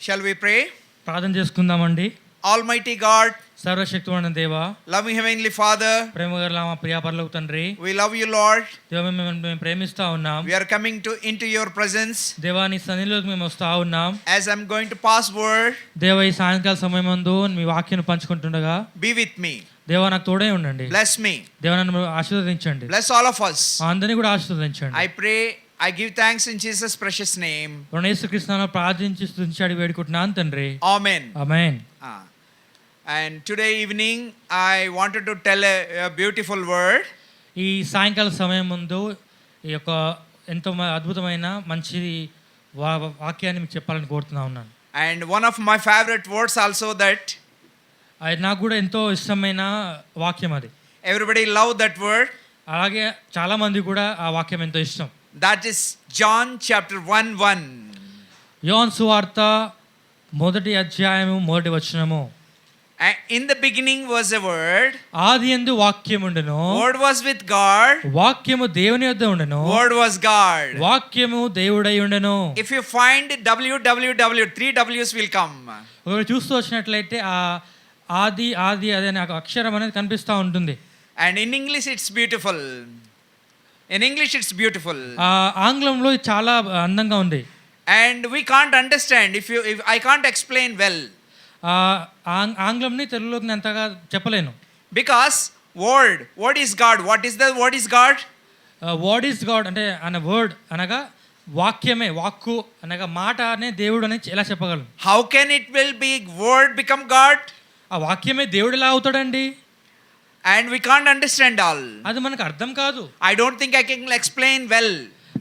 Shall we pray? ప్రార్థన చేసుకుందామండి. Almighty God, సర్వశక్తివంతుడైన దేవా, loving Heavenly Father, ప్రేమగల మా ప్రియ పరలోక తండ్రి, we love you, Lord. దేవా మేము ప్రేమిస్తా ఉన్నాం. We are coming into your presence. దేవా నీ సన్నిధిలోకి మేము వస్తా ఉన్నాం. As I'm going to pass word, దేవా ఈ సాయంకాల సమయమందు మీ వాక్యాన్ని పంచుకుంటుండగా be with me. దేవా నాకు తోడే ఉండండి. Bless me. దేవా నన్ను ఆశీర్వదించండి. Bless all of us. అందరినీ కూడా ఆశీర్వదించండి. I pray, I give thanks in Jesus' precious name. యేసుక్రీస్తు నామములో ప్రార్థించి స్తుతించి అడిగి వేడుకుంటున్నాను తండ్రి. Amen. Amen. And today evening I wanted to tell a beautiful word. ఈ సాయంకాల సమయం ముందు ఈ యొక్క ఎంతో అద్భుతమైన మంచి వాక్యాన్ని మీకు చెప్పాలని కోరుతున్నా ఉన్నాను. And one of my favorite words also, that అది నాకు కూడా ఎంతో ఇష్టమైన వాక్యం అది. everybody love that word. అలాగే చాలా మంది కూడా ఆ వాక్యం ఎంతో ఇష్టం. That is John chapter 1:1. యోహాను సువార్త 1వ అధ్యాయము 1వ వచనము. In the beginning was a word. ఆదియందు వాక్యం ఉండెను. Word was with God. వాక్యము దేవుని యొద్ద ఉండెను. Word was God. వాక్యము దేవుడై ఉండెను. If you find www, 3 W's will come. ఒకవేళ చూస్తూ వచ్చినట్లయితే ఆ ఆది అదే అక్షరం అనేది కనిపిస్తూ ఉంటుంది. And in English it's beautiful. In English it's beautiful. ఆంగ్లంలో చాలా అందంగా ఉంది. And we can't understand if I can't explain well. ఆంగ్లంని తెలుగులోకి అంతగా చెప్పలేను. Because word is God. What is the word is God? What is God అంటే అనే word అనగా వాక్యమే, వాక్కు అనగా మాట అనే దేవుడు అని ఎలా చెప్పగలను? How can it will be word become God? ఆ వాక్యమే దేవుడు ఎలా అవుతాడండి? And we can't understand all. అది మనకు అర్థం కాదు. I don't think I can explain well.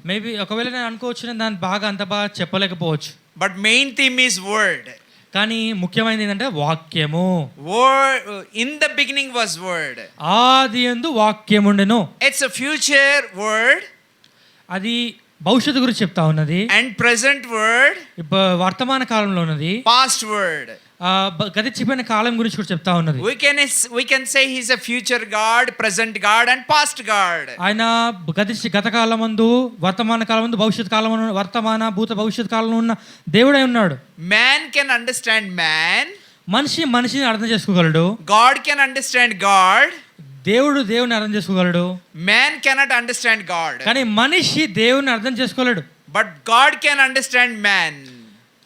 Maybe ఒకవేళ నేను అనుకోవచ్చు, నేను దాన్ని అంత బాగా చెప్పలేకపోవచ్చు. But main theme is word. కానీ ముఖ్యమైనది ఏంటంటే వాక్యము. Word, in the beginning was word. ఆదియందు వాక్యం ఉండెను. It's a future word. అది భవిష్యత్తు గురించి చెప్తా ఉన్నది. And present word. ఇప్పుడు వర్తమాన కాలంలో ఉన్నది. Past word. గతించిపోయిన కాలం గురించి కూడా చెప్తా ఉన్నది. We can say he's a future God, present God and past God. ఆయన గత కాలమందు, వర్తమాన కాలమందు, భవిష్యత్ కాలమందు, వర్తమాన భూత భవిష్యత్ కాలంలో ఉన్న దేవుడై ఉన్నాడు. Man can understand man. మనిషిని అర్థం చేసుకోగలడు. God can understand God. దేవుని అర్థం చేసుకోగలడు. Man cannot understand God. కానీ మనిషి దేవుని అర్థం చేసుకోలేడు. But God can understand man.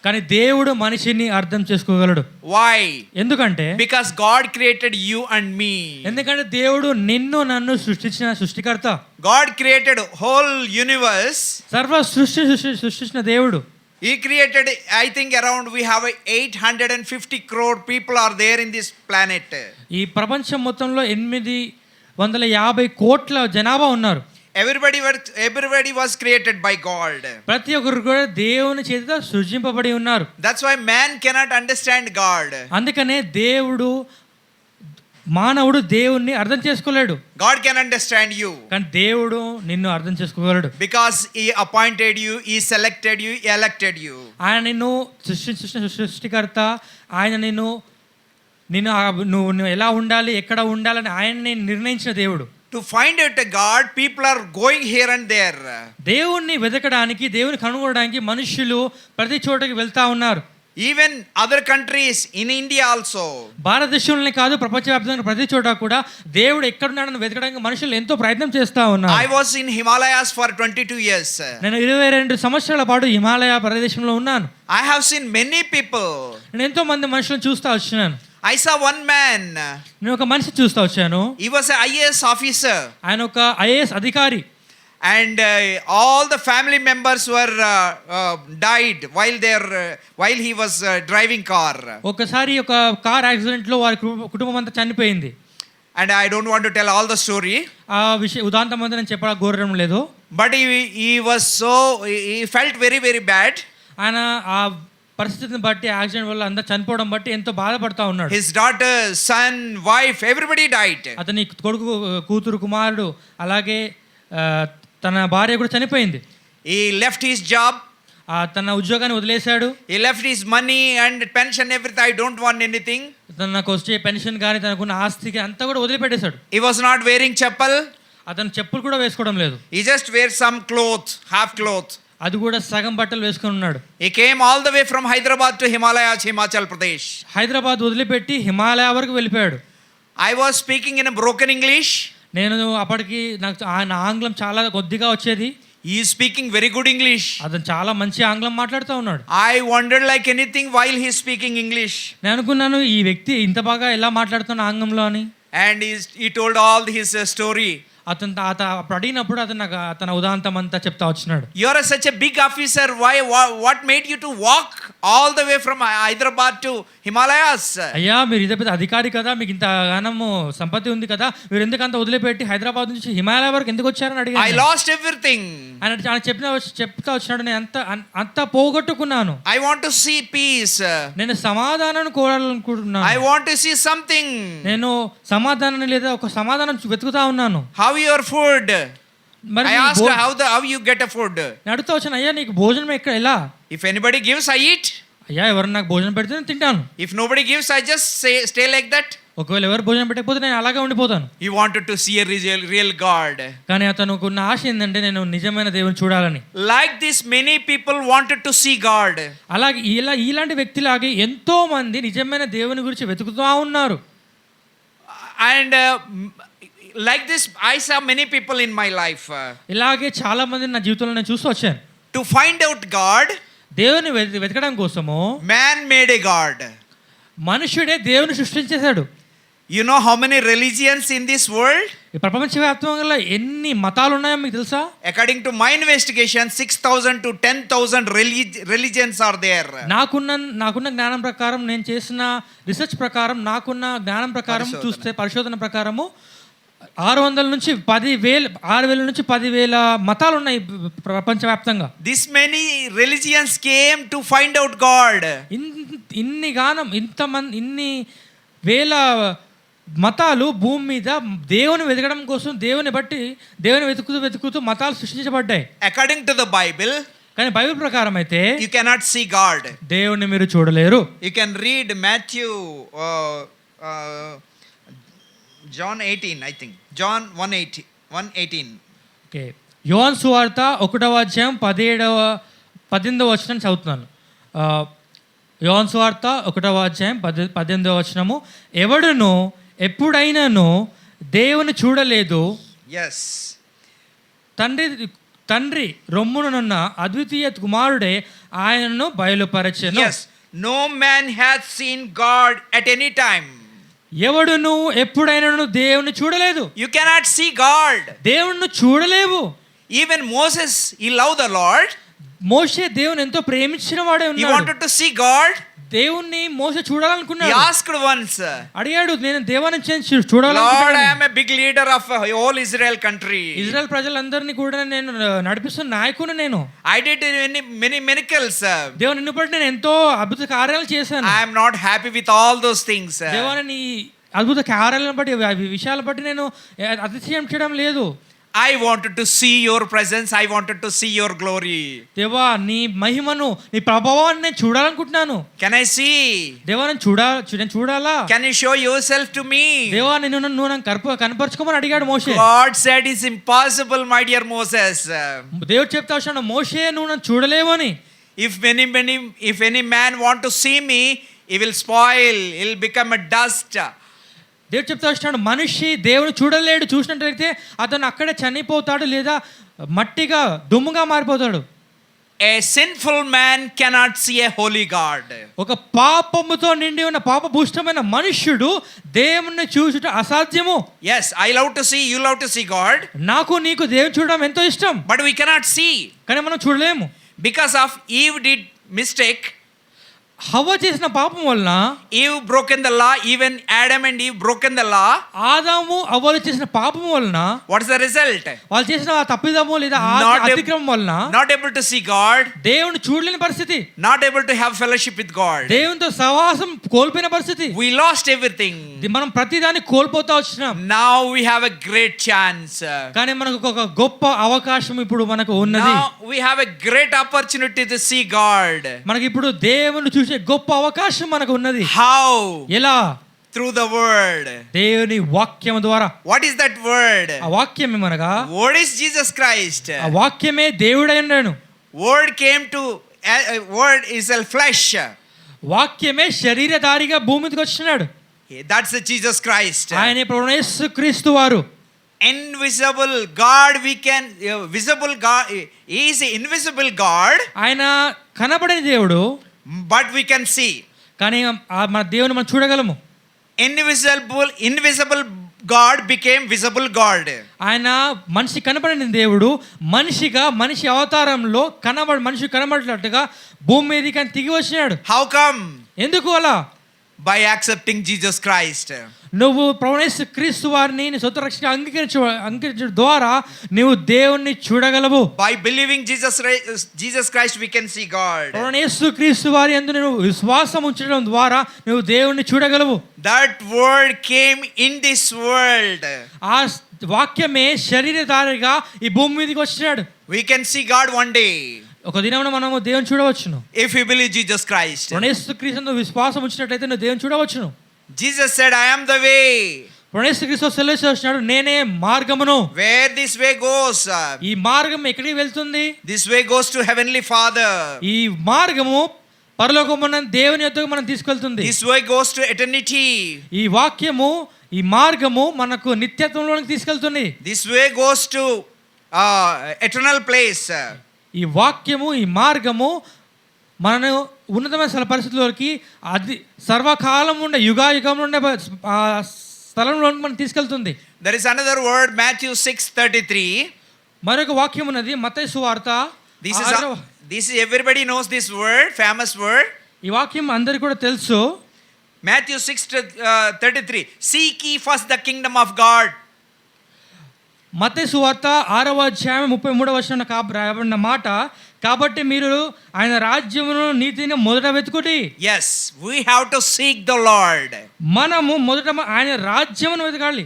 కానీ దేవుడు మనిషిని అర్థం చేసుకోగలడు. Why? ఎందుకంటే because God created you and me. ఎందుకంటే దేవుడు నన్ను సృష్టించిన సృష్టికర్త. God created whole universe. సర్వ సృష్టించిన దేవుడు. He created, I think around we have 850 crore people are there in this planet. ఈ ప్రపంచం మొత్తంలో 850 కోట్ల జనాభా ఉన్నారు. Everybody was created by God. ప్రతి ఒక్కరు కూడా దేవుని చేతితో సృజింపబడి ఉన్నారు. That's why man cannot understand God. అందుకనే మానవుడు దేవుణ్ణి అర్థం చేసుకోలేడు. God can understand you. కానీ దేవుడు నిన్ను అర్థం చేసుకోగలడు. Because he appointed you, he selected you, he elected you. ఆయన నిన్ను సృష్టికర్త. ఆయన నువ్వు ఎలా ఉండాలి, ఎక్కడ ఉండాలని ఆయన్ని నిర్ణయించిన దేవుడు. To find out a God, people are going here and there. దేవుణ్ణి వెతకడానికి, దేవుని కనుగొనడానికి మనుషులు ప్రతి చోటకి వెళ్తా ఉన్నారు. Even other countries, in India also. భారతదేశంలోనే కాదు, ప్రపంచవ్యాప్తంగా ప్రతి చోట కూడా దేవుడు ఎక్కడున్నాడని వెతకడానికి మనుషులు ఎంతో ప్రయత్నం చేస్తా ఉన్నారు. I was in Himalayas for 22 years. నేను 22 సంవత్సరాల పాటు హిమాలయ ప్రదేశంలో ఉన్నాను. I have seen many people. నేను ఎంతో మంది మనుషులను చూస్తా వచ్చినాను. I saw one man. నేను ఒక మనిషి చూస్తా వచ్చాను. He was an IAS officer. ఆయన ఒక ఐఏఎస్ అధికారి. And all the family members were died while he was driving car. ఒకసారి ఒక కార్ యాక్సిడెంట్ లో వారి కుటుంబం అంతా చనిపోయింది. And I don't want to tell all the story. ఆ విషయం ఉదాంతం అంతా నేను చెప్పడం గోరడం లేదు. But he felt very very bad. ఆయన ఆ పరిస్థితిని బట్టి, యాక్సిడెంట్ వల్ల అందరూ చనిపోవడం బట్టి ఎంతో బాధపడతా ఉన్నాడు. His daughter, son, wife, everybody died. అతని కొడుకు, కూతురు, కుమారుడు, అలాగే తన భార్య కూడా చనిపోయింది. He left his job. తన ఉద్యోగాన్ని వదిలేశాడు. He left his money and pension, everything. I don't want anything. తనకు వచ్చే పెన్షన్ కానీ, తనకున్న ఆస్తికి అంతా కూడా వదిలిపెట్టేశాడు. He was not wearing chappal. అతను చెప్పులు కూడా వేసుకోవడం లేదు. He just wears some cloth, half cloth. అది కూడా సగం బట్టలు వేసుకొని ఉన్నాడు. He came all the way from Hyderabad to Himalayas, Himachal Pradesh. Hyderabad వదిలిపెట్టి హిమాలయ వరకు వెళ్ళిపోయాడు. I was speaking in a broken English. నేను అప్పటికి నాకు ఆయన ఆంగ్లం చాలా కొద్దిగా వచ్చేది. He is speaking very good English. అతను చాలా మంచి ఆంగ్లం మాట్లాడుతూ ఉన్నాడు. I wondered like anything while he is speaking English. నేను అనుకున్నాను ఈ వ్యక్తి ఇంత బాగా ఎలా మాట్లాడుతున్న ఆంగ్లంలో అని. And he told all his story. అతను అప్పుడు అడిగినప్పుడు అతను నాకు తన ఉదాంతం అంతా చెప్తా వచ్చినాడు. You are such a big officer. What made you to walk all the way from Hyderabad to Himalayas? అయ్యా మీరు ఇదే పెద్ద అధికారి కదా, మీకు ఇంత గానము సంపత్తి ఉంది కదా, మీరు ఎందుకు అంత వదిలిపెట్టి హైదరాబాద్ నుంచి హిమాలయ వరకు ఎందుకు వచ్చారని అడిగాను. I lost everything. ఆయన చెప్తా వచ్చినాడు, నేను అంత పోగొట్టుకున్నాను. I want to see peace. నేను సమాధానాన్ని కోరాలనుకుంటున్నాను. I want to see something. నేను సమాధానం లేదా ఒక సమాధానం వెతుకుతా ఉన్నాను. How your food? మరి I asked how you get a food. నేను అడుగుతా వచ్చాను, అయ్యా నీకు భోజనం ఎక్కడ ఎలా? If anybody gives, I eat. అయ్యా ఎవరు నాకు భోజనం పెడితే నేను తింటాను. If nobody gives, I just stay like that. ఒకవేళ ఎవరు భోజనం పెట్టకపోతే నేను అలాగే ఉండిపోతాను. He wanted to see a real God. కానీ అతనుకు ఉన్న ఆశ ఏంటంటే నేను నిజమైన దేవుని చూడాలని. Like this, many people wanted to see God. అలాగే ఇలాంటి వ్యక్తిలాగే ఎంతో మంది నిజమైన దేవుని గురించి వెతుకుతూ ఉన్నారు. And like this, I saw many people in my life. ఇలాగే చాలా మంది నా జీవితంలో నేను చూస్తూ వచ్చాను. To find out God, దేవుని వెతకడం కోసము man made a God. మనుషుడే దేవుని సృష్టించేశాడు. You know how many religions in this world? ఈ ప్రపంచవ్యాప్తంగా ఎన్ని మతాలు ఉన్నాయో మీకు తెలుసా? According to my investigation, 6,000 to 10,000 religions are there. నాకున్న జ్ఞానం ప్రకారం, నేను చేసిన రీసెర్చ్ ప్రకారం, నాకున్న జ్ఞానం ప్రకారం చూస్తే, పరిశోధన ప్రకారము 600 నుంచి 6,000 నుంచి 10,000 మతాలు ఉన్నాయి ప్రపంచవ్యాప్తంగా. This many religions came to find out God. ఇన్ని వేల మతాలు భూమి మీద దేవుని వెతకడం కోసం, దేవుని వెతుకుతూ మతాలు సృష్టించబడ్డాయి. According to the Bible, కానీ బైబిల్ ప్రకారం అయితే you cannot see God. దేవుని మీరు చూడలేరు. You can read Matthew, John 18, I think. John 1:18. Okay, యోహాను సువార్త 1వ అధ్యాయం 18వ వచనం చదువుతున్నాను. యోహాను సువార్త 1వ అధ్యాయం 18వ వచనము, ఎవడును ఎప్పుడైనాను దేవుని చూడలేదు, Yes. తండ్రి రొమ్మునున్న అద్వితీయ కుమారుడే ఆయనను బయలుపరచెను. Yes. No man hath seen God at any time. ఎవడును ఎప్పుడైనాను దేవుని చూడలేదు. You cannot see God. దేవుణ్ణి చూడలేవు. Even Moses, he loved the Lord. మోషే దేవుని ఎంతో ప్రేమించిన వాడే He ఉన్నాడు. wanted to see God. దేవుణ్ణి మోషే He చూడాలనుకున్నాడు. asked once, అడిగాడు, నేను దేవాన్ని Lord, I చూడాలనుకున్నాను. am a big leader of a whole Israel country. Israel ప్రజలందరినీ కూడా నేను నడిపిస్తున్న నాయకుని నేను. I did many miracles. దేవుని నిన్ను బట్టి నేను ఎంతో అద్భుత కార్యాలు చేశాను. I am not happy with all those things. దేవాన్ని నీ అద్భుత కార్యాలను బట్టి, విషయాలను బట్టి నేను అతిశయం చేయడం లేదు. I wanted to see your presence. I wanted to see your glory. దేవా నీ మహిమను, నీ ప్రభావాన్ని నేను చూడాలనుకుంటున్నాను. Can I see? దేవా నేను చూడాలా? Can you show yourself to me? దేవా నువ్వు నన్ను కనపరచుకోమని అడిగాడు మోషే. God said it's impossible, my dear Moses. దేవుడు చెప్తా వచ్చాడు, మోషే నువ్వు నన్ను చూడలేవని. If any man want to see me, he will spoil. He'll become a dust. దేవుడు చెప్తా వచ్చాడు, మనిషి దేవుని చూడలేడు, చూసినట్లయితే అతను అక్కడే చనిపోతాడు లేదా మట్టిగా దుమ్ముగా మారిపోతాడు. A sinful man cannot see a holy God. ఒక పాపముతో నిండి ఉన్న పాపభూష్టమైన మనుష్యుడు దేవుణ్ణి చూచుట అసాధ్యము. Yes, I love to see, you love to see God. నాకు నీకు దేవుని చూడడం ఎంతో ఇష్టం, But we cannot see. కానీ మనం చూడలేము. Because of Eve did mistake. హవ్వ చేసిన పాపం వలన, Eve broken the law. Even Adam and Eve broken the law. ఆదాము అవ్వలు చేసిన పాపం వలన What is the result? వాళ్ళు చేసిన తప్పిదము లేదా అతిక్రమం వలన Not able to see God. దేవుని చూడలేని పరిస్థితి, Not able to have fellowship with God. దేవునితో సహవాసం కోల్పోయిన పరిస్థితి. We lost everything. మనం ప్రతిదాన్ని కోల్పోతా వచ్చినాం. Now we have a great chance. కానీ మనకు ఒక గొప్ప అవకాశం ఇప్పుడు మనకు ఉన్నది. Now we have a great opportunity to see God. మనకి ఇప్పుడు దేవుని చూసే గొప్ప అవకాశం మనకు ఉన్నది. How? ఎలా? Through the word. దేవుని వాక్యం ద్వారా. What is that word? ఆ వాక్యం ఏమనగా, What is Jesus Christ? ఆ వాక్యమే దేవుడై ఉన్నాడు. word came to, word is a flesh. వాక్యమే శరీరధారిగా భూమి మీదకి వచ్చినాడు. That's the Jesus Christ. ఆయనే ప్రభువైన యేసుక్రీస్తు వారు. Invisible God, we can, visible God, he is an invisible God. ఆయన కనబడని దేవుడు, But we can see. కానీ మన దేవుని మనం చూడగలము. Invisible God became visible God. ఆయన మనిషి కనబడని దేవుడు మనిషిగా మనిషి అవతారంలో మనిషి కనబడినట్టుగా భూమి మీదకి ఆయన దిగి వచ్చినాడు. How come? ఎందుకు అలా? By accepting Jesus Christ. నువ్వు ప్రభువైన యేసుక్రీస్తు వారిని నీ సొంత రక్షణగా అంగీకరించడం ద్వారా నువ్వు దేవుణ్ణి చూడగలవు. By believing Jesus Christ we can see God. ప్రభువైన యేసుక్రీస్తు వారి యందు నువ్వు విశ్వాసం ఉంచడం ద్వారా నువ్వు దేవుణ్ణి చూడగలవు. That word came in this world. ఆ వాక్యమే శరీరధారిగా ఈ భూమి మీదకి వచ్చినాడు. We can see God one day. ఒక దినమున మనము దేవుని చూడవచ్చును. If you believe Jesus Christ. ప్రభువైన యేసుక్రీస్తునందు విశ్వాసం ఉంచినట్లయితే నువ్వు దేవుని చూడవచ్చును. Jesus said, I am the way. ప్రభువైన యేసుక్రీస్తు సెలవిస్తున్నాడు, నేనే మార్గమును. Where this way goes? ఈ మార్గం ఎక్కడికి వెళ్తుంది? This way goes to Heavenly Father. ఈ మార్గము పరలోకమున్న దేవుని యొద్దకు మనం తీసుకెళ్తుంది. This way goes to eternity. ఈ వాక్యము ఈ మార్గము మనకు నిత్యత్వంలోకి తీసుకెళ్తుంది. This way goes to eternal place. ఈ వాక్యము ఈ మార్గము మనను ఉన్నతమైన పరిస్థితుల్లోకి అది సర్వకాలం ఉండే యుగాయుగంలో ఉండే స్థలంలోకి మనం తీసుకెళ్తుంది. There is another word, Matthew 6:33. మరొక వాక్యం ఉన్నది మత్తయి సువార్త. This is everybody knows this word, famous word. ఈ వాక్యం అందరికీ కూడా తెలుసు. Matthew 6:33. Seek ye first the kingdom of God. మత్తయి సువార్త 6వ అధ్యాయం 33వ వచనం రాయబడిన మాట, కాబట్టి మీరు ఆయన రాజ్యమును నీతిని మొదట వెతుకుడి. Yes, we have to seek the Lord. మనము మొదట ఆయన రాజ్యమును వెతకాలి.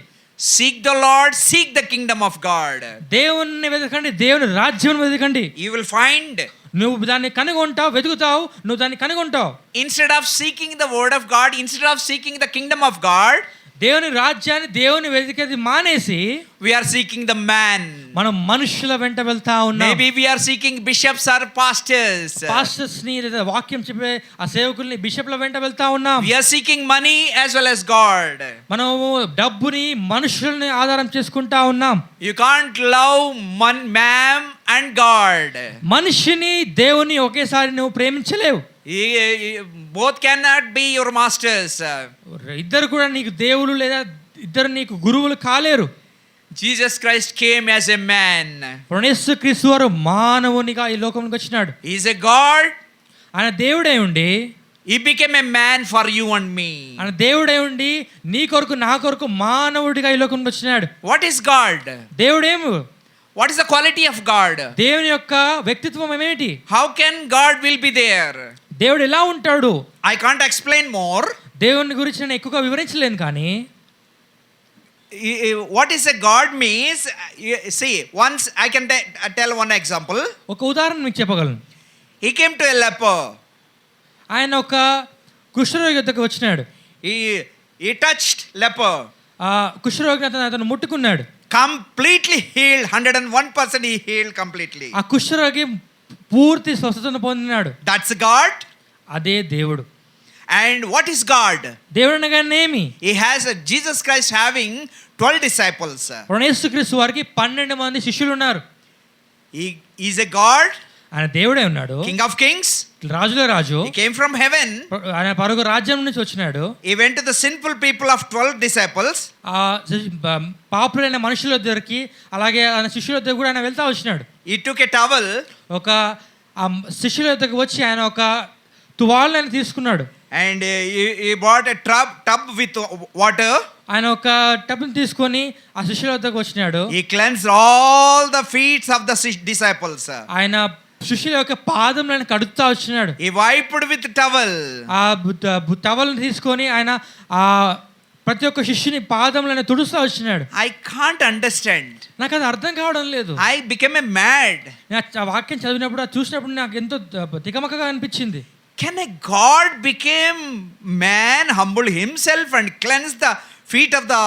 Seek the Lord, seek the kingdom of God. దేవుని వెతకండి, దేవుని రాజ్యమును వెతకండి. You will find. నువ్వు దాన్ని కనుగొంటావు, వెతుకుతావు, నువ్వు దాన్ని కనుగొంటావు. Instead of seeking the word of God, instead of seeking the kingdom of God, దేవుని రాజ్యాన్ని దేవుని వెతికేది మానేసి we are seeking the man. మనం మనుషుల వెంట వెళ్తా ఉన్నాం. Maybe we are seeking bishops or pastors. Pastors ని లేదా వాక్యం చెప్పే ఆ సేవకుల్ని బిషప్ల వెంట వెళ్తా ఉన్నాం. We are seeking money as well as God. మనం డబ్బుని మనుషుల్ని ఆధారం చేసుకుంటా ఉన్నాం. You can't love man and God. మనిషిని దేవుని ఒకేసారి నువ్వు ప్రేమించలేవు. Both cannot be your masters. ఇద్దరు కూడా నీకు దేవులు లేదా ఇద్దరు నీకు గురువులు కాలేరు. Jesus Christ came as a man. యేసుక్రీస్తు వారు మానవునిగా ఈ లోకంలోకి వచ్చినాడు. He is a God. ఆయన దేవుడై ఉండి He became a man for you and me. ఆయన దేవుడై ఉండి నీ కొరకు నా కొరకు మానవుడిగా ఈ లోకంలోకి వచ్చినాడు. What is God? దేవుడేము? What is the quality of God? దేవుని యొక్క వ్యక్తిత్వం ఏమిటి? How can God will be there? దేవుడు ఎలా ఉంటాడు? I can't explain more. దేవుని గురించి నేను ఎక్కువగా వివరించలేను, కానీ what is a God means, see, once I can tell one example. ఒక ఉదాహరణ మీకు చెప్పగలను. He came to a leper. ఆయన ఒక కుష్ఠరోగి వద్దకు వచ్చినాడు. He touched leper. ఆ కుష్ఠరోగిని అతను ముట్టుకున్నాడు. Completely healed, 101% he healed completely. ఆ కుష్ఠరోగి పూర్తి స్వస్థతను పొందినాడు. That's God. అదే దేవుడు. And what is God? దేవుడు అనగానేమి? He has Jesus Christ having 12 disciples. యేసుక్రీస్తు వారికి 12 మంది శిష్యులు ఉన్నారు. He is a God. ఆయన దేవుడే ఉన్నాడు. King of kings. రాజుల రాజు. He came from heaven. ఆయన పరలోక రాజ్యం నుంచి వచ్చినాడు. He went to the sinful people of 12 disciples. ఆ పాపులైన మనుషుల దగ్గరికి, అలాగే ఆయన శిష్యుల దగ్గర కూడా ఆయన వెళ్తా వచ్చినాడు. He took a towel. ఒక శిష్యుల దగ్గరికి వచ్చి ఆయన ఒక తువాలుని తీసుకున్నాడు. And he bought a tub with water. ఆయన ఒక టబ్ని తీసుకొని ఆ శిష్యుల దగ్గరికి వచ్చినాడు. He cleansed all the feet of the disciples. ఆయన శిష్యుల యొక్క పాదములను కడుగుతా వచ్చినాడు. He wiped with towel. ఆ టవల్ని తీసుకొని ఆయన ఆ ప్రతి ఒక్క శిష్యుని పాదములను తుడుస్తా వచ్చినాడు. I can't understand. నాకు అది అర్థం కావడం లేదు. I became a mad. ఆ వాక్యం చదివినప్పుడు అది చూసినప్పుడు నాకు ఎంతో తికమకగా అనిపించింది. Can a God become man, humble himself and cleanse the feet of the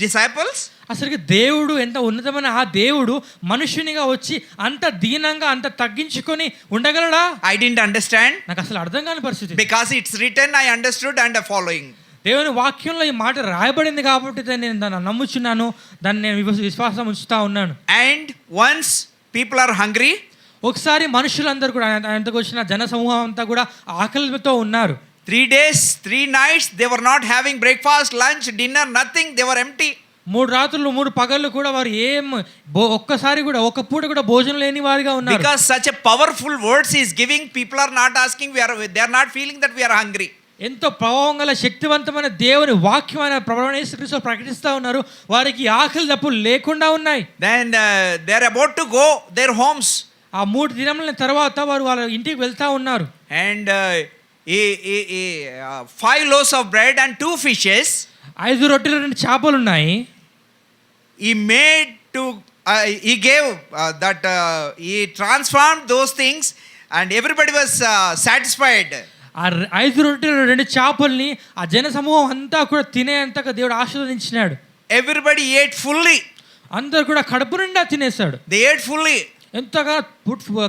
disciples? అసలుకి దేవుడు ఎంత ఉన్నతమైన ఆ దేవుడు మనుషునిగా వచ్చి అంత దీనంగా అంత తగ్గించుకొని ఉండగలడా? I didn't understand. నాకు అసలు అర్థం కాని పరిస్థితి. Because it's written, I understood and following. దేవుని వాక్యంలో ఈ మాట రాయబడింది కాబట్టి నేను దాన్ని నమ్ముచున్నాను, దాన్ని నేను విశ్వాసం ఉంచుతా ఉన్నాను. And once people are hungry, ఒకసారి మనుషులందరూ కూడా ఆయనకు వచ్చిన జన సమూహం అంతా కూడా ఆకలితో ఉన్నారు. 3 days, 3 nights, they were not having breakfast, lunch, dinner, nothing. They were empty. 3 రాత్రులు 3 పగళ్ళు కూడా వారు ఒక్కసారి కూడా ఒక పూట కూడా భోజనం లేని వారిగా ఉన్నారు. Because such a powerful words he is giving, people are not asking, they are not feeling that we are hungry. ఎంతో ప్రభావం గల శక్తివంతమైన దేవుని వాక్యమైన ప్రభువైన యేసుక్రీస్తు ప్రకటిస్తూ ఉన్నారు. వారికి ఆకలి దప్పులు లేకుండా ఉన్నాయి. Then they are about to go their homes. ఆ 3 దినముల తర్వాత వారు వాళ్ళ ఇంటికి వెళ్తా ఉన్నారు. And 5 loaves of bread and 2 fishes. 5 రొట్టెలు 2 చేపలు ఉన్నాయి. He made to he gave that he transformed those things and everybody was satisfied. ఆ 5 రొట్టెలు 2 చేపల్ని ఆ జన సమూహం అంతా కూడా తినేంతగా దేవుడు ఆశీర్వదించినాడు. Everybody ate fully. అందరూ కూడా కడుపు నిండా తినేశాడు. They ate fully. ఎంతగా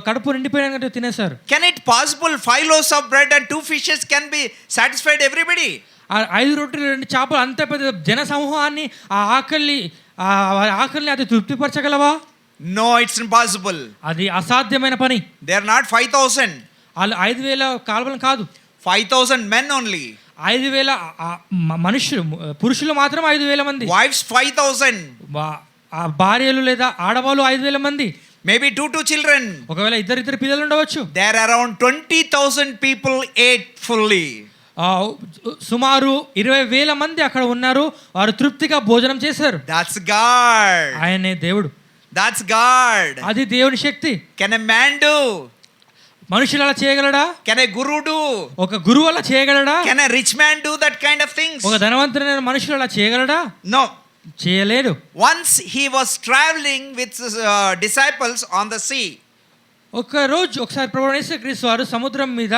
కడుపు నిండిపోయినట్టు తినేశారు. Can it possible 5 loaves of bread and 2 fishes can be satisfied everybody? ఆ 5 రొట్టెలు 2 చేపలు అంత పెద్ద జన సమూహాన్ని ఆ ఆకలిని అది తృప్తిపరచగలవా? No, it's impossible. అది అసాధ్యమైన పని. They are not 5,000. వాళ్ళు 5,000 కాల్వలు కాదు, 5,000 men only. 5,000 మనుషులు, పురుషులు మాత్రం 5,000 మంది. Wives 5,000. ఆ భార్యలు లేదా ఆడవాళ్ళు 5,000 మంది. Maybe 2 children. ఒకవేళ ఇద్దరు పిల్లలు ఉండవచ్చు. There are around 20,000 people ate fully. సుమారు 20,000 మంది అక్కడ ఉన్నారు. వారు తృప్తిగా భోజనం చేశారు. That's God. ఆయనే దేవుడు. That's God. అది దేవుని శక్తి. Can a man do? మనుషులు అలా చేయగలడా? Can a guru do? ఒక గురువు అలా చేయగలడా? Can a rich man do that kind of things? ఒక ధనవంతుడైన మనుషులు అలా చేయగలడా? No. చేయలేడు. Once he was traveling with disciples on the sea. ఒకసారి ప్రభువైన యేసుక్రీస్తు వారు సముద్రం మీద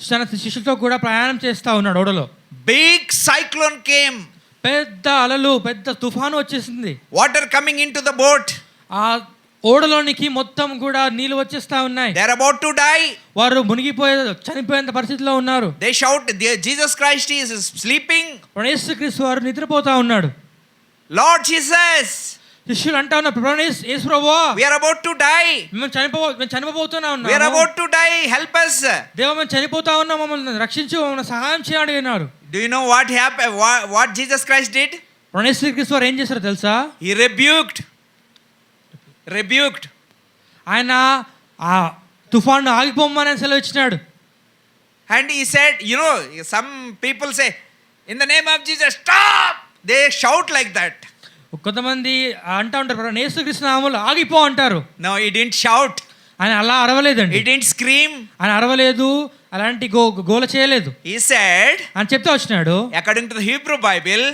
తన శిష్యులతో కూడా ప్రయాణం చేస్తా ఉన్నాడు ఓడలో. Big cyclone came. పెద్ద అలలు, పెద్ద తుఫాను వచ్చేసింది. Water coming into the boat. ఆ ఓడలోనికి మొత్తం కూడా నీళ్లు వచ్చేస్తా ఉన్నాయి. They are about to die. వారు చనిపోయేంత పరిస్థితిలో ఉన్నారు. They shout, Jesus Christ is sleeping. యేసుక్రీస్తు వారు నిద్రపోతా ఉన్నాడు. Lord Jesus, శిష్యులు అంటా ఉన్నారు, యేసు ప్రభువా, we are about to die. మేము చనిపోబోతున్నా ఉన్నాము. We are about to die. Help us. దేవా, మేము చనిపోతా ఉన్నాం, మమ్మల్ని రక్షించు, మమ్మల్ని సహాయం చేయండి అన్నారు. Do you know what happened? What Jesus Christ did? యేసుక్రీస్తు వారు ఏం చేశారో తెలుసా? He rebuked. ఆయన ఆ తుఫాను ఆగిపోమని సెలవు ఇచ్చినాడు. And he said, you know, some people say, in the name of Jesus, stop. They shout like that. కొంతమంది అంటా ఉంటారు, యేసుక్రీస్తు నామములో ఆగిపో అంటారు. No, he didn't shout. ఆయన అలా అరవలేదండి. He didn't scream. ఆయన అరవలేదు, అలాంటి గోల చేయలేదు. He said, అని చెప్తా వచ్చినాడు, according to the Hebrew Bible,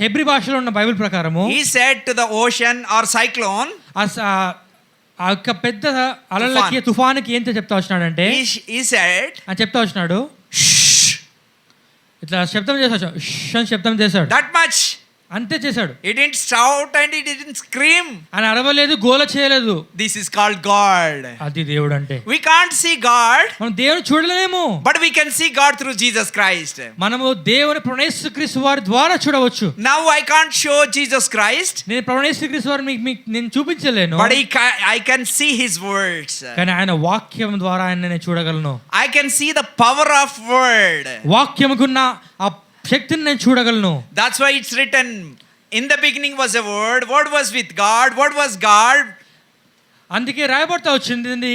Hebrew భాషలో ఉన్న బైబిల్ ప్రకారము, he said to the ocean or cyclone, ఆ యొక్క పెద్ద అలలకి తుఫానుకి ఏం చెప్తా వచ్చినాడంటే, he said, అని చెప్తా వచ్చినాడు, ఇట్లా శబ్దం చేశాడు, అని శబ్దం చేశాడు. that much. అంతే చేశాడు. He didn't shout and he didn't scream. ఆయన అరవలేదు, గోల చేయలేదు. This is called God. అది దేవుడు అంటే. We can't see God, మనం దేవుని చూడలేము, but we can see God through Jesus Christ. మనము దేవుని ప్రభువైన యేసుక్రీస్తు వారి ద్వారా చూడవచ్చు. Now I can't show Jesus Christ, నేను ప్రభువైన యేసుక్రీస్తు వారు మీకు నేను చూపించలేను, but I can see his words. కానీ ఆయన వాక్యం ద్వారా ఆయన నేను చూడగలను. I can see the power of word. వాక్యముకున్న ఆ శక్తిని నేను చూడగలను. That's why it's written, in the beginning was a word was with God, word was God. అందుకే రాయబడతా వచ్చింది,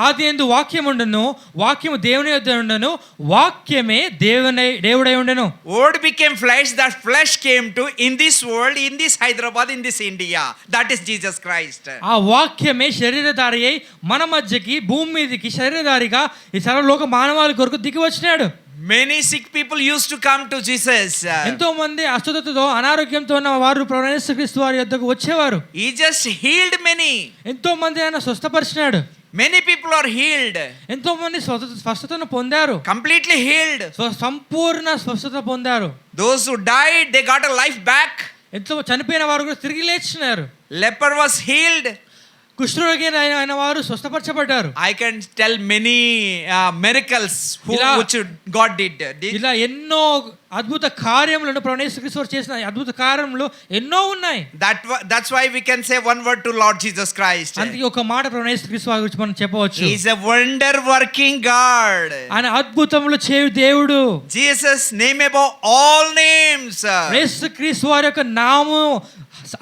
ఆది యందు వాక్యం ఉండెను, వాక్యము దేవుని యొద్ద ఉండెను, వాక్యమే దేవుడై ఉండెను. Word became flesh, that flesh came to in this world, in this Hyderabad, in this India. That is Jesus Christ. ఆ వాక్యమే శరీరధారి అయి మన మధ్యకి, భూమి మీదకి శరీరధారిగా ఈ సర్వలోక మానవాళి కొరకు దిగి వచ్చినాడు. Many sick people used to come to Jesus. ఎంతో మంది అస్వస్థతతో అనారోగ్యంతో ఉన్న వారు ప్రభువైన యేసుక్రీస్తు వారి యొద్దకు వచ్చేవారు. He just healed many. ఎంతో మంది ఆయన స్వస్థపరిచినాడు. Many people are healed. ఎంతో మంది స్వస్థతను పొందారు. Completely healed. సంపూర్ణ స్వస్థత పొందారు. Those who died, they got a life back. ఎంతో చనిపోయిన వారు కూడా తిరిగి లేచినారు. Leper was healed. కుష్ఠరోగి అయిన వారు స్వస్థపరచబడ్డారు. I can tell many miracles which God did. ఇలా ఎన్నో అద్భుత కార్యములను ప్రభువైన యేసుక్రీస్తు వారు చేసిన అద్భుత కార్యములు ఎన్నో ఉన్నాయి. That's why we can say one word to Lord Jesus Christ. అందుకే ఒక మాట ప్రభువైన యేసుక్రీస్తు వారి గురించి మనం చెప్పవచ్చు. He is a wonder working God. ఆయన అద్భుతములు చేయు దేవుడు. Jesus name above all names. యేసుక్రీస్తు వారి యొక్క నామము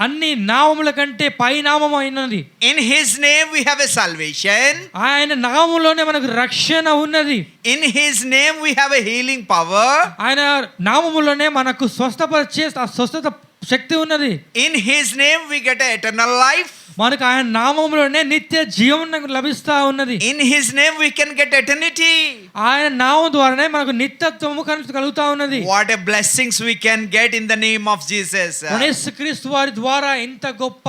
అన్ని నామముల కంటే పై నామము అయినది. In his name we have a salvation. ఆయన నామములోనే మనకు రక్షణ ఉన్నది. In his name we have a healing power. ఆయన నామములోనే మనకు స్వస్థత శక్తి ఉన్నది. In his name we get a eternal life. మనకు ఆయన నామములోనే నిత్య జీవం లభిస్తా ఉన్నది. In his name we can get eternity. ఆయన నామం ద్వారానే మనకు నిత్యత్వము కలుగుతా ఉన్నది. What a blessings we can get in the name of Jesus. యేసుక్రీస్తు వారి ద్వారా ఇంత గొప్ప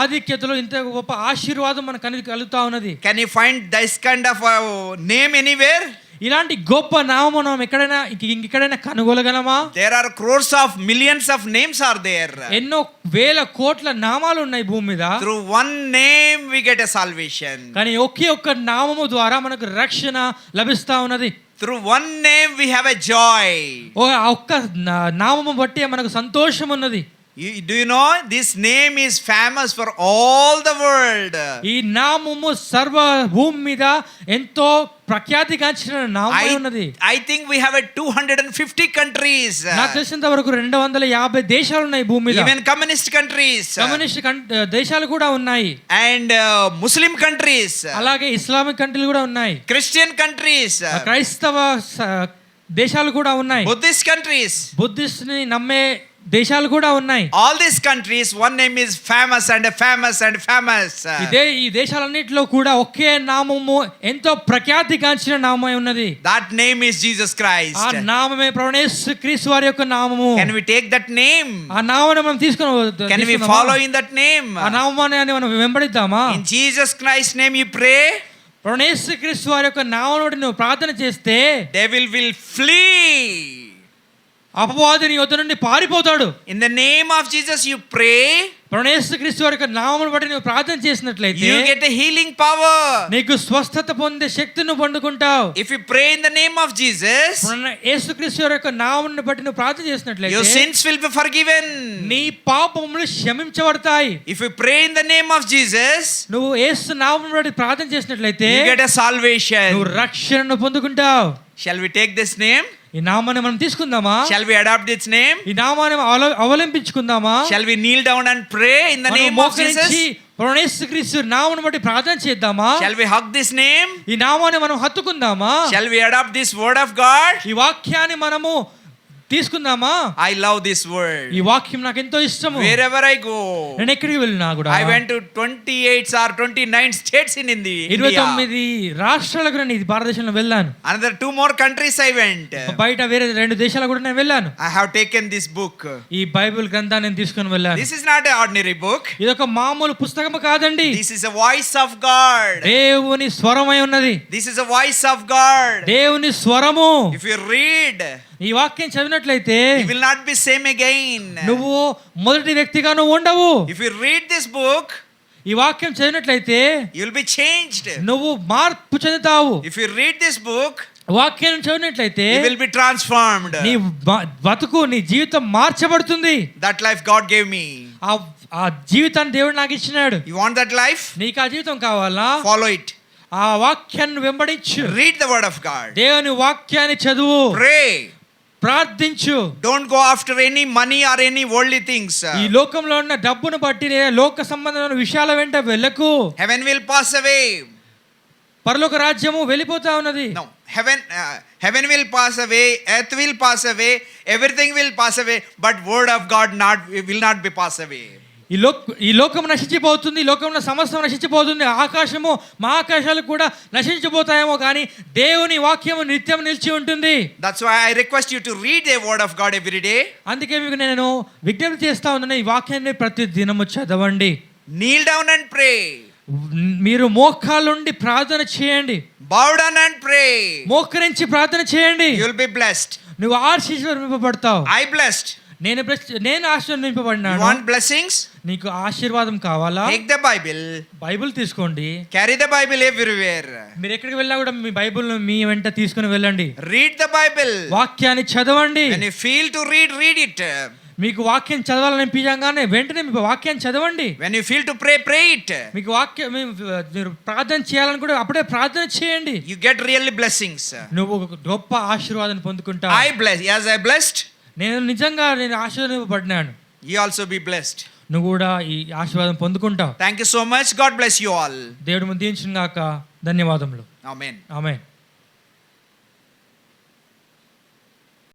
ఆధిక్యతలు ఇంత గొప్ప ఆశీర్వాదం మనకు కలుగుతా ఉన్నది. Can you find this kind of name anywhere? ఇలాంటి గొప్ప నామము మనం ఎక్కడైనా కనుగొనగలమా? There are crores of millions of names are there. ఎన్నో వేల కోట్ల నామాలు ఉన్నాయి భూమి మీద. Through one name we get a salvation. కానీ ఒకే ఒక్క నామము ద్వారా మనకు రక్షణ లభిస్తా ఉన్నది. Through one name we have a joy. ఒక్క నామము బట్టి మనకు సంతోషం ఉన్నది. Do you know this name is famous for all the world? ఈ నామము సర్వ భూమి మీద ఎంతో ప్రఖ్యాతిగాంచిన నామం ఉన్నది. I think we have a 250 countries. నాకు తెలిసినంత వరకు 250 దేశాలు ఉన్నాయి భూమి మీద. Even communist countries. కమ్యూనిస్ట్ దేశాలు కూడా ఉన్నాయి. And Muslim countries. అలాగే ఇస్లామిక్ కంట్రీలు కూడా ఉన్నాయి. Christian countries. క్రైస్తవ దేశాలు కూడా ఉన్నాయి. Buddhist countries. బుద్ధిస్ట్ ని నమ్మే దేశాలు కూడా ఉన్నాయి. All these countries one name is famous and famous and famous. ఈ దేశాలన్నిటిలో కూడా ఒకే నామము ఎంతో ప్రఖ్యాతిగాంచిన నామమే ఉన్నది. That name is Jesus Christ. ఆ నామమే ప్రభువైన యేసుక్రీస్తు వారి యొక్క నామము. Can we take that name? ఆ నామమును మనం తీసుకొని Can we follow in that name? ఆ నామమును మనం వెంబడిద్దామా? In Jesus Christ name you pray. ప్రభువైన యేసుక్రీస్తు వారి యొక్క నామమును నువ్వు ప్రార్థన చేస్తే devil will flee. అపవాది నీ యొద్ద నుండి పారిపోతాడు. In the name of Jesus you pray. ప్రభువైన యేసుక్రీస్తు వారి యొక్క నామమును బట్టి నువ్వు ప్రార్థన చేసినట్లయితే you get a healing power. నీకు స్వస్థత పొందే శక్తిని పొందుకుంటావు. If you pray in the name of Jesus, యేసుక్రీస్తు వారి యొక్క నామమును బట్టి నువ్వు ప్రార్థన చేసినట్లయితే your sins will be forgiven. నీ పాపములు క్షమించబడతాయి. If you pray in the name of Jesus, నువ్వు యేసు నామమును బట్టి ప్రార్థన చేసినట్లయితే you get a salvation. నువ్వు రక్షణను పొందుకుంటావు. Shall we take this name? ఈ నామాన్ని మనం తీసుకుందామా? Shall we adopt this name? ఈ నామాన్ని అవలంబించుకుందామా? Shall we kneel down and pray in the name of Jesus? ప్రభువైన యేసుక్రీస్తు నామమును బట్టి ప్రార్థన చేద్దామా? Shall we hug this name? ఈ నామాన్ని మనం హత్తుకుందామా? Shall we adopt this word of God? ఈ వాక్యాన్ని మనము తీసుకుందామా? I love this word. ఈ వాక్యం నాకు ఎంతో ఇష్టము. Wherever I go, నేను ఎక్కడికి వెళ్ళినా కూడా I went to 28 or 29 states in India. 29 రాష్ట్రాలకు నేను ఈ భారతదేశంలో వెళ్ళాను. Another 2 more countries I went. బయట వేరే 2 దేశాలకు కూడా నేను వెళ్ళాను. I have taken this book. ఈ బైబిల్ గ్రంథాన్ని నేను తీసుకొని వెళ్ళాను. This is not an ordinary book. ఇది ఒక మామూలు పుస్తకం కాదండి. This is a voice of God. దేవుని స్వరమై ఉన్నది. This is a voice of God. దేవుని స్వరము. If you read, ఈ వాక్యం చదివినట్లయితే you will not be same again. నువ్వు మొదటి వ్యక్తిగా నువ్వు ఉండవు. If you read this book, ఈ వాక్యం చదివినట్లయితే you will be changed. నువ్వు మార్పు చెందుతావు. If you read this book, వాక్యం చదివినట్లయితే you will be transformed. నీ బతుకు నీ జీవితం మార్చబడుతుంది. That life God gave me. ఆ జీవితాన్ని దేవుడు నాకు ఇచ్చినాడు. You want that life? నీకు ఆ జీవితం కావాలా? Follow it. ఆ వాక్యాన్ని వెంబడించు. Read the word of God. దేవుని వాక్యాన్ని చదువు. Pray. ప్రార్థించు. Don't go after any money or any worldly things. ఈ లోకంలో ఉన్న డబ్బును బట్టి లోక సంబంధమైన విషయాల వెంట వెళ్ళకు. Heaven will pass away. పరలోక రాజ్యము వెళ్ళిపోతా ఉన్నది. No, heaven will pass away, earth will pass away, everything will pass away, but word of God will not be pass away. ఈ లోకం నశించిపోతుంది. ఈ లోకంలో సమస్తం నశించిపోతుంది. ఆకాశము మా ఆకాశాలు కూడా నశించిపోతాయేమో కానీ దేవుని వాక్యము నిత్యం నిలిచి ఉంటుంది. That's why I request you to read the word of God every day. అందుకే మీకు నేను విజ్ఞప్తి చేస్తా ఉన్నాను, ఈ వాక్యాన్ని ప్రతి దినము చదవండి. Kneel down and pray. మీరు మోకాళ్ళుండి ప్రార్థన చేయండి. Bow down and pray. మోకరించి ప్రార్థన చేయండి. You will be blessed. నువ్వు ఆశీర్వదింపబడతావు. I blessed. నేను You ఆశీర్వదింపబడినాను. want blessings? నీకు ఆశీర్వాదం కావాలా? Take the Bible. బైబిల్ తీసుకోండి. Carry the Bible everywhere. మీరు ఎక్కడికి వెళ్ళినా కూడా మీ బైబిల్ను మీ వెంట తీసుకుని వెళ్ళండి. Read the Bible. వాక్యాన్ని చదవండి. When you feel to read, read it. మీకు వాక్యం చదవాలనిపించగానే వెంటనే మీ వాక్యాన్ని చదవండి. When you feel to pray, pray it. మీకు మీరు ప్రార్థన చేయాలని కూడా అప్పుడే ప్రార్థన చేయండి. You get really blessings. నువ్వు గొప్ప ఆశీర్వాదాన్ని పొందుకుంటావు. As I blessed, నేను ఆశీర్వదింపబడినాను. you also be blessed. నువ్వు కూడా ఈ ఆశీర్వాదం పొందుకుంటావు. Thank you so much. God bless you all. దేవుడు దీవించును గాక. ధన్యవాదములు. Amen. ఆమేన్.